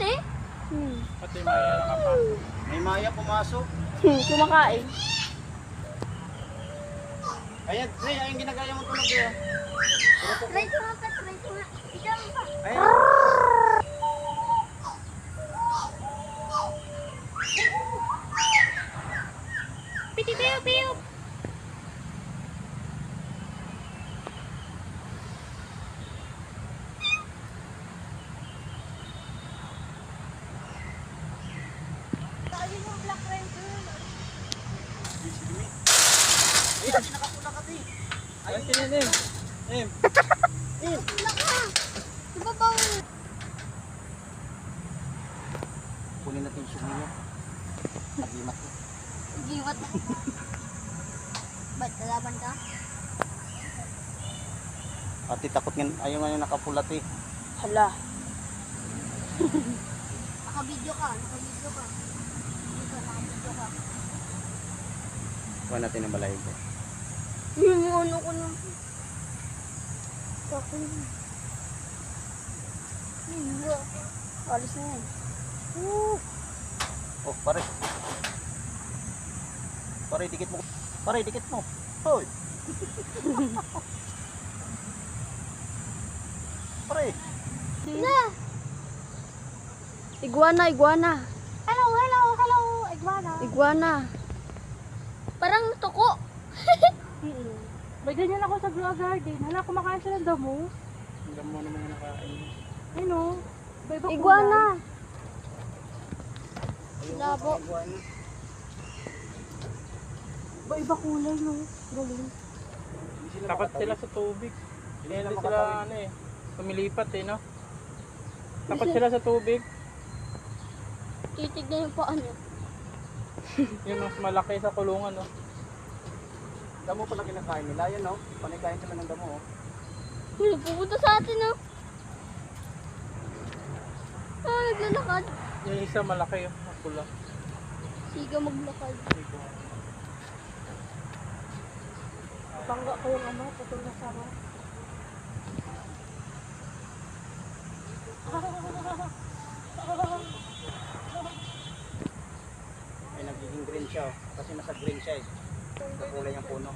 te? Pati maya nakapasok. May maya pumasok. Kumakain. Ayan, Dre, ayun ginagaya mo tulog eh. Try ko nga pa, try ko nga. Ikaw pa. Ayan. Piti piyo piyo. Ayun yung Black Ranger. Ayan, nakapula ka, Dre. Ayun, tinin. Wala ka. Diba ba? Kunin natin yung sumiyo. Nagimat ko. Giwat mo. Ba't lalaban ka? Ate, takot nga. Ayun nga yung nakapulat eh. Hala. Nakabidyo ka. Nakabidyo ka. Nakabidyo ka. Kuha natin ang balahibo ko. Yung ano ko na. Bakit? Hindi. Alis na yan. Oh, pare. Pare, dikit mo. Pare, dikit mo. Hoy. Pare. Na! Iguana, iguana. Hello, hello, hello, iguana. Iguana. Parang tuko. May ganyan ako sa Blue Garden. Hala, kumakain siya ng damo. Ang damo naman yung nakain. Ayun o. Iba-iba Iguana. Labo. Iba-iba kulay no. Galing. Tapat sila sa tubig. Hindi sila ano eh. Tumilipat eh, no? Tapat sila sa tubig. Titignan yung paa niya. Yung mas malaki sa kulungan, no? Damo pala kinakain nila. Yan, no? Panikain sila ng damo, oh. Hindi pupunta sa atin, no? Ah, naglalakad. Yung isa malaki, yung pula. Siga maglakad. Bangga ko yung ano, putol na sama. Ay, nagiging green siya, oh. Kasi nasa green siya, eh. Sa kulay yung puno.